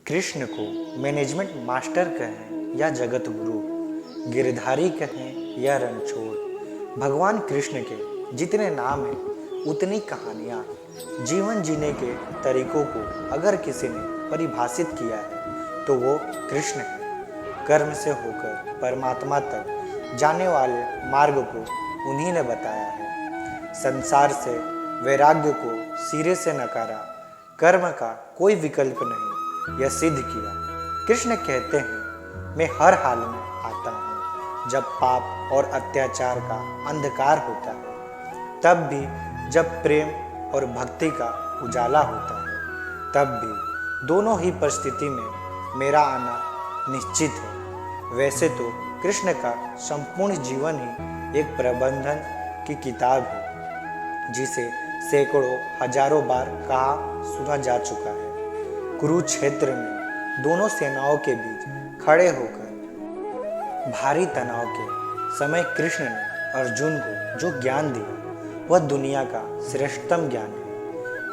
कृष्ण को management master कहें या जगत गुरु, गिरधारी कहें या रणछोड़, भगवान कृष्ण के जितने नाम हैं उतनी कहानियाँ। जीवन जीने के तरीकों को अगर किसी ने परिभाषित किया है तो वो कृष्ण है। कर्म से होकर परमात्मा तक जाने वाले मार्ग को उन्हीं ने बताया है। संसार से वैराग्य को सिरे से नकारा, कर्म का कोई विकल्प नहीं यह सिद्ध किया। कृष्ण कहते हैं, मैं हर हाल में आता हूँ। जब पाप और अत्याचार का अंधकार होता है, तब भी जब प्रेम और भक्ति का उजाला होता है, तब भी दोनों ही परिस्थिति में मेरा आना निश्चित है। वैसे तो कृष्ण का संपूर्ण जीवन ही एक प्रबंधन की किताब है, जिसे सैकड़ों हजारों बार कहा सुना जा चुका है। कुरुक्षेत्र में दोनों सेनाओं के बीच खड़े होकर भारी तनाव के समय कृष्ण ने अर्जुन को जो ज्ञान दिया वह दुनिया का श्रेष्ठतम ज्ञान है।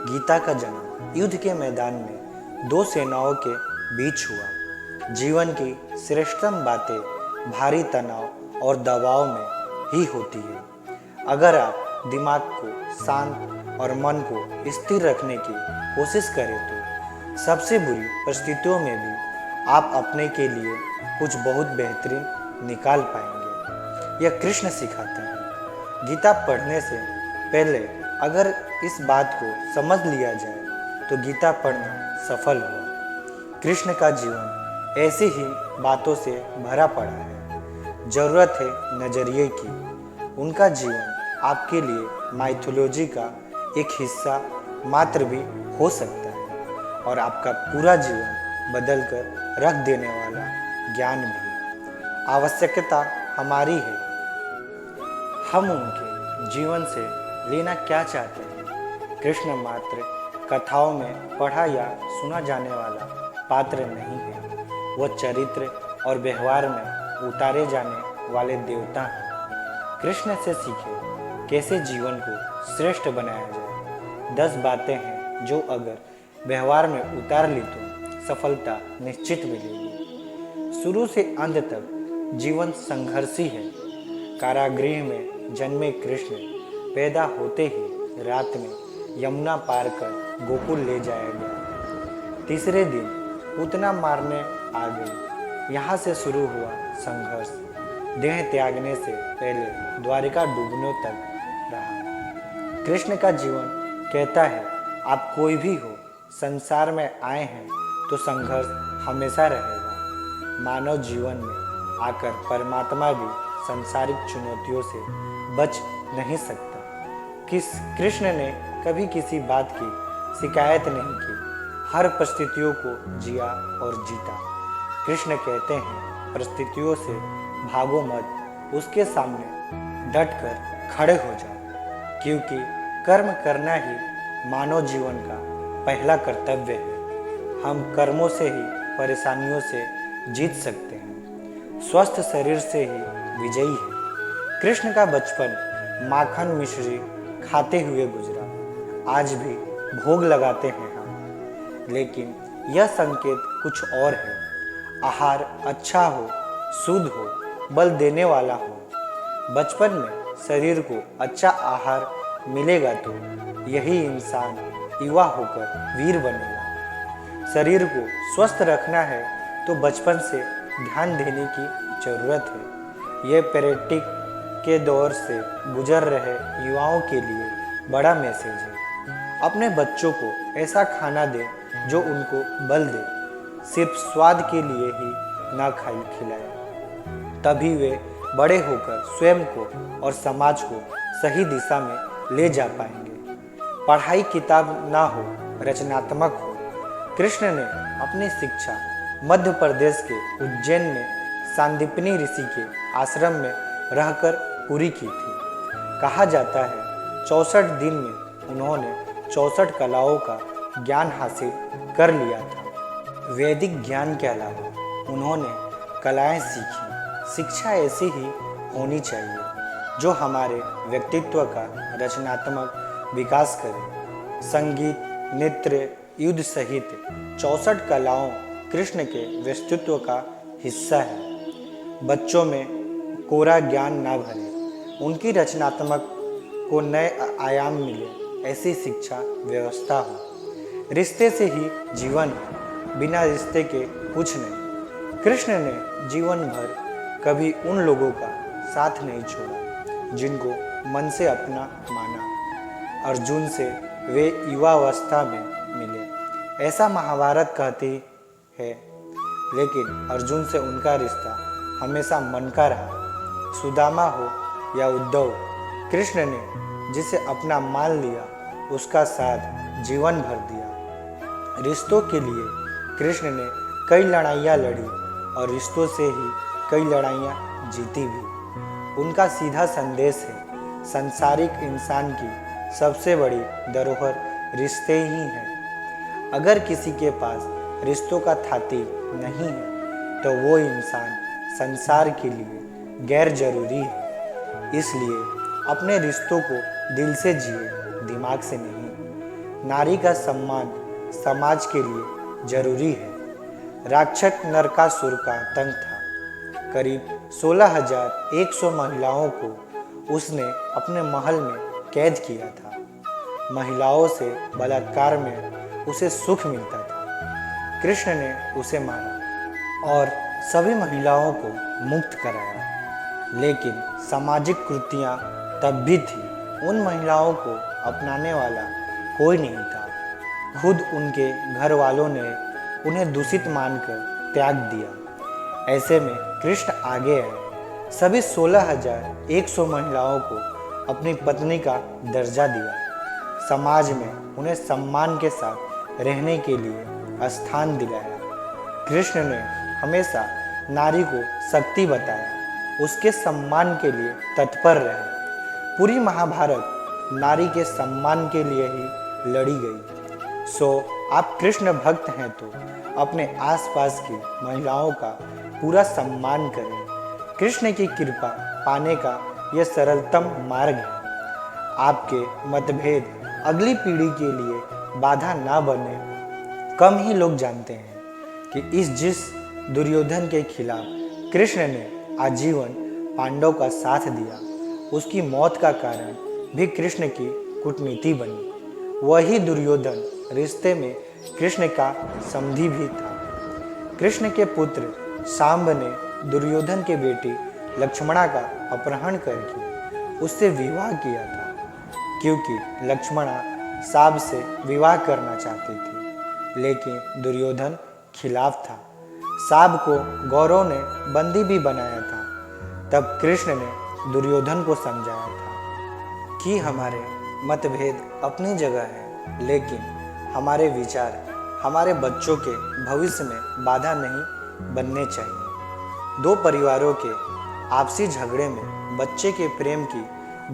गीता का जन्म युद्ध के मैदान में दो सेनाओं के बीच हुआ। जीवन की श्रेष्ठतम बातें भारी तनाव और दबाव में ही होती है। अगर आप दिमाग को शांत और मन को स्थिर रखने की कोशिश करें तो सबसे बुरी परिस्थितियों में भी आप अपने के लिए कुछ बहुत बेहतरीन निकाल पाएंगे। यह कृष्ण सिखाते हैं। गीता पढ़ने से पहले अगर इस बात को समझ लिया जाए तो गीता पढ़ना सफल हुआ। कृष्ण का जीवन ऐसी ही बातों से भरा पड़ा है। जरूरत है नजरिए की। उनका जीवन आपके लिए माइथोलॉजी का एक हिस्सा मात्र भी हो सकता है और आपका पूरा जीवन बदल कर रख देने वाला ज्ञान भी। आवश्यकता हमारी है, हम उनके जीवन से लेना क्या चाहते हैं। कृष्ण मात्र कथाओं में पढ़ा या सुना जाने वाला पात्र नहीं है, वह चरित्र और व्यवहार में उतारे जाने वाले देवता हैं। कृष्ण से सीखे कैसे जीवन को श्रेष्ठ बनाया जाए। 10 बातें हैं जो अगर व्यवहार में उतार ली तो सफलता निश्चित मिलेगी। शुरू से अंत तक जीवन संघर्षी है। कारागृह में जन्मे कृष्ण पैदा होते ही रात में यमुना पार कर गोकुल ले जाया गया। तीसरे दिन पूतना मारने आ गई। यहाँ से शुरू हुआ संघर्ष। देह त्यागने से पहले द्वारिका डूबने तक रहा। कृष्ण का जीवन कहता है, आप कोई भी हो, संसार में आए हैं तो संघर्ष हमेशा रहेगा। मानव जीवन में आकर परमात्मा भी सांसारिक चुनौतियों से बच नहीं सकता। कृष्ण ने कभी किसी बात की शिकायत नहीं की, हर परिस्थितियों को जिया और जीता। कृष्ण कहते हैं, परिस्थितियों से भागो मत, उसके सामने डट कर खड़े हो जाओ, क्योंकि कर्म करना ही मानव जीवन का पहला कर्तव्य है। हम कर्मों से ही परेशानियों से जीत सकते हैं। स्वस्थ शरीर से ही विजयी है। कृष्ण का बचपन माखन मिश्री खाते हुए गुजरा। आज भी भोग लगाते हैं हम, लेकिन यह संकेत कुछ और है। आहार अच्छा हो, शुद्ध हो, बल देने वाला हो। बचपन में शरीर को अच्छा आहार मिलेगा तो यही इंसान युवा होकर वीर बनेगा। शरीर को स्वस्थ रखना है तो बचपन से ध्यान देने की जरूरत है। यह पैरेटिक के दौर से गुजर रहे युवाओं के लिए बड़ा मैसेज है। अपने बच्चों को ऐसा खाना दें जो उनको बल दे, सिर्फ स्वाद के लिए ही ना खिलाए। तभी वे बड़े होकर स्वयं को और समाज को सही दिशा में ले जा पाएंगे। पढ़ाई किताब ना हो, रचनात्मक हो। कृष्ण ने अपनी शिक्षा मध्य प्रदेश के उज्जैन में सांदीपनी ऋषि के आश्रम में रहकर पूरी की थी। कहा जाता है 64 दिन में उन्होंने 64 कलाओं का ज्ञान हासिल कर लिया था। वैदिक ज्ञान के अलावा उन्होंने कलाएं सीखी। शिक्षा ऐसी ही होनी चाहिए जो हमारे व्यक्तित्व का रचनात्मक विकास करे। संगीत, नृत्य, युद्ध सहित 64 कलाओं कृष्ण के व्यक्तित्व का हिस्सा है। बच्चों में कोरा ज्ञान ना भरे, उनकी रचनात्मक को नए आयाम मिले, ऐसी शिक्षा व्यवस्था हो। रिश्ते से ही जीवन है, बिना रिश्ते के कुछ नहीं। कृष्ण ने जीवन भर कभी उन लोगों का साथ नहीं छोड़ा जिनको मन से अपना माना। अर्जुन से वे युवावस्था में मिले, ऐसा महाभारत कहती है, लेकिन अर्जुन से उनका रिश्ता हमेशा मन का रहा। सुदामा हो या उद्धव, कृष्ण ने जिसे अपना मान लिया उसका साथ जीवन भर दिया। रिश्तों के लिए कृष्ण ने कई लड़ाइयाँ लड़ी और रिश्तों से ही कई लड़ाइयाँ जीती भी। उनका सीधा संदेश है, सांसारिक इंसान की सबसे बड़ी धरोहर रिश्ते ही हैं। अगर किसी के पास रिश्तों का थाती नहीं है तो वो इंसान संसार के लिए गैर जरूरी है। इसलिए अपने रिश्तों को दिल से जिए, दिमाग से नहीं। नारी का सम्मान समाज के लिए जरूरी है। राक्षस नरकासुर का आतंक था। करीब 16,100 महिलाओं को उसने अपने महल में कैद किया था। महिलाओं से बलात्कार में उसे सुख मिलता था। कृष्ण ने उसे मारा और सभी महिलाओं को मुक्त कराया। लेकिन सामाजिक कृतियाँ तब भी थी। उन महिलाओं को अपनाने वाला कोई नहीं था। खुद उनके घर वालों ने उन्हें दूषित मानकर त्याग दिया। ऐसे में कृष्ण आगे आए, सभी 16,100 महिलाओं को अपनी पत्नी का दर्जा दिया। समाज में उन्हें सम्मान के साथ रहने के लिए स्थान दिलाया। कृष्ण ने हमेशा नारी को शक्ति बताया, उसके सम्मान के लिए तत्पर रहे। पूरी महाभारत नारी के सम्मान के लिए ही लड़ी गई। सो आप कृष्ण भक्त हैं तो अपने आसपास की महिलाओं का पूरा सम्मान करें। कृष्ण की कृपा पाने का यह सरलतम मार्ग है। आपके मतभेद अगली पीढ़ी के लिए बाधा ना बने। कम ही लोग जानते हैं कि जिस दुर्योधन के खिलाफ कृष्ण ने आजीवन पांडव का साथ दिया, उसकी मौत का कारण भी कृष्ण की कूटनीति बनी। वही दुर्योधन रिश्ते में कृष्ण का समधी भी था। कृष्ण के पुत्र सांब ने दुर्योधन के बेटी लक्ष्मणा का अपहरण करके उससे विवाह किया था, क्योंकि लक्ष्मणा सांब से विवाह करना चाहती थी। लेकिन दुर्योधन खिलाफ था। सांब को गौरव ने बंदी भी बनाया था। तब कृष्ण ने दुर्योधन को समझाया था कि हमारे मतभेद अपनी जगह है, लेकिन हमारे विचार हमारे बच्चों के भविष्य में बाधा नहीं बनने चाहिए। दो परिवारों के आपसी झगड़े में बच्चे के प्रेम की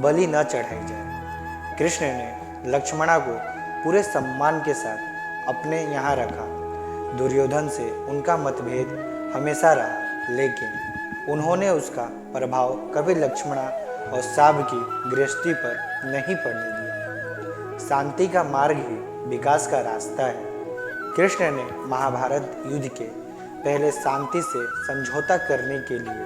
बलि न चढ़ाई जाए। कृष्ण ने लक्ष्मणा को पूरे सम्मान के साथ अपने यहाँ रखा। दुर्योधन से उनका मतभेद हमेशा रहा, लेकिन उन्होंने उसका प्रभाव कभी लक्ष्मणा और सांब की गृहस्थी पर नहीं पड़ने दिया। शांति का मार्ग ही विकास का रास्ता है। कृष्ण ने महाभारत युद्ध के पहले शांति से समझौता करने के लिए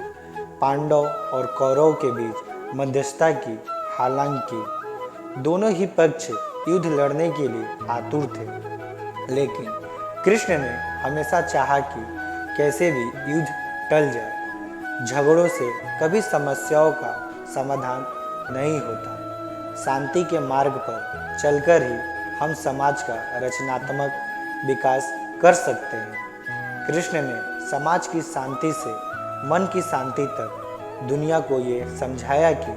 पांडव और कौरव के बीच मध्यस्थता की। हालांकि दोनों ही पक्ष युद्ध लड़ने के लिए आतुर थे, लेकिन कृष्ण ने हमेशा चाहा कि कैसे भी युद्ध टल जाए। झगड़ों से कभी समस्याओं का समाधान नहीं होता। शांति के मार्ग पर चलकर ही हम समाज का रचनात्मक विकास कर सकते हैं। कृष्ण ने समाज की शांति से मन की शांति तक दुनिया को ये समझाया कि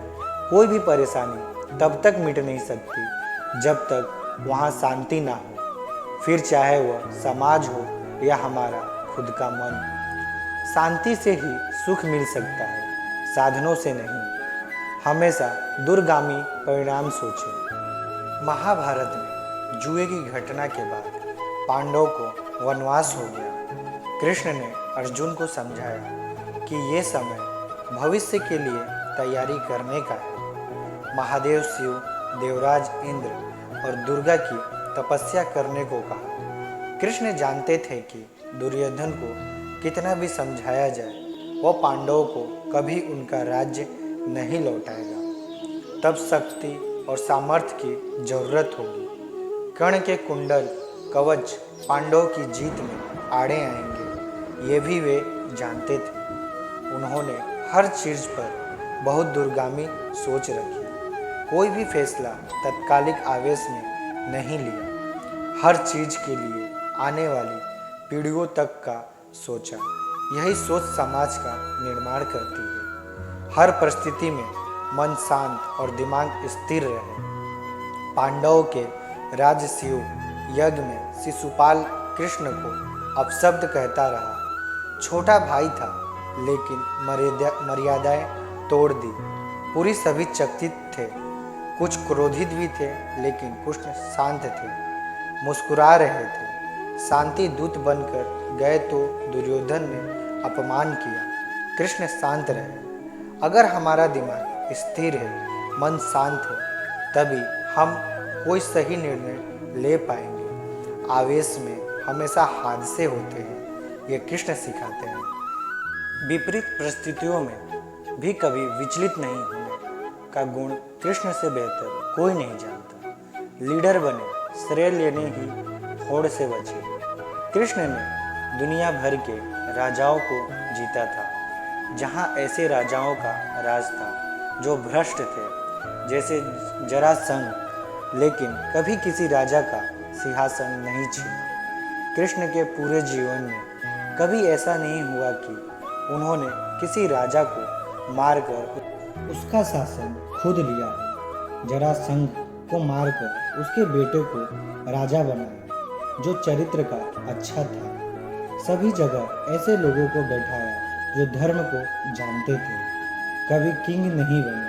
कोई भी परेशानी तब तक मिट नहीं सकती जब तक वहाँ शांति ना हो, फिर चाहे वह समाज हो या हमारा खुद का मन। शांति से ही सुख मिल सकता है, साधनों से नहीं। हमेशा दूरगामी परिणाम सोचें। महाभारत में जुए की घटना के बाद पांडवों को वनवास हो गया। कृष्ण ने अर्जुन को समझाया कि ये समय भविष्य के लिए तैयारी करने का है। महादेव शिव, देवराज इंद्र और दुर्गा की तपस्या करने को कहा। कृष्ण जानते थे कि दुर्योधन को कितना भी समझाया जाए वह पांडवों को कभी उनका राज्य नहीं लौटाएगा। तब शक्ति और सामर्थ्य की जरूरत होगी। कर्ण के कुंडल कवच पांडवों की जीत में आड़े आएंगे, ये भी वे जानते थे। उन्होंने हर चीज पर बहुत दूरगामी सोच रखी। कोई भी फैसला तत्कालिक आवेश में नहीं लिया। हर चीज के लिए आने वाली पीढ़ियों तक का सोचा। यही सोच समाज का निर्माण करती है। हर परिस्थिति में मन शांत और दिमाग स्थिर रहे। पांडवों के राजसूय यज्ञ में शिशुपाल कृष्ण को अपशब्द कहता रहा। छोटा भाई था लेकिन मर्यादाएं तोड़ दी। पूरी सभी चकित थे, कुछ क्रोधित भी थे लेकिन कुछ शांत थे, मुस्कुरा रहे थे। शांति दूत बनकर गए तो दुर्योधन ने अपमान किया। कृष्ण शांत रहे। अगर हमारा दिमाग स्थिर है, मन शांत है, तभी हम कोई सही निर्णय ले पाएंगे। आवेश में हमेशा हादसे होते हैं, ये कृष्ण सिखाते हैं। विपरीत परिस्थितियों में भी कभी विचलित नहीं होने का गुण कृष्ण से बेहतर कोई नहीं जानता। लीडर बने, श्रेय लेने ही होड़ से बचे। कृष्ण ने दुनिया भर के राजाओं को जीता था। जहाँ ऐसे राजाओं का राज था जो भ्रष्ट थे, जैसे जरासंध, लेकिन कभी किसी राजा का सिंहासन नहीं छीना। कृष्ण के पूरे जीवन में कभी ऐसा नहीं हुआ कि उन्होंने किसी राजा को मारकर उसका शासन खुद लिया। जरासंध को मारकर उसके बेटे को राजा बनाया जो चरित्र का अच्छा था। सभी जगह ऐसे लोगों को बैठाया जो धर्म को जानते थे। कभी किंग नहीं बने,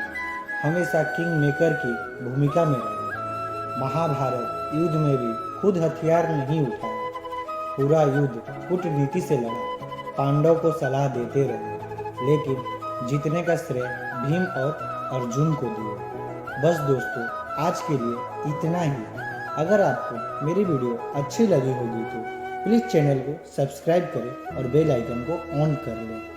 हमेशा किंग मेकर की भूमिका में रहे। महाभारत युद्ध में भी खुद हथियार नहीं उठाया। पूरा युद्ध कूटनीति से लड़ा। पांडव को सलाह देते रहे, लेकिन जीतने का श्रेय भीम और अर्जुन को दिए। बस दोस्तों, आज के लिए इतना ही। अगर आपको मेरी वीडियो अच्छी लगी होगी तो प्लीज़ चैनल को सब्सक्राइब करें और बेल आइकन को ऑन कर लें।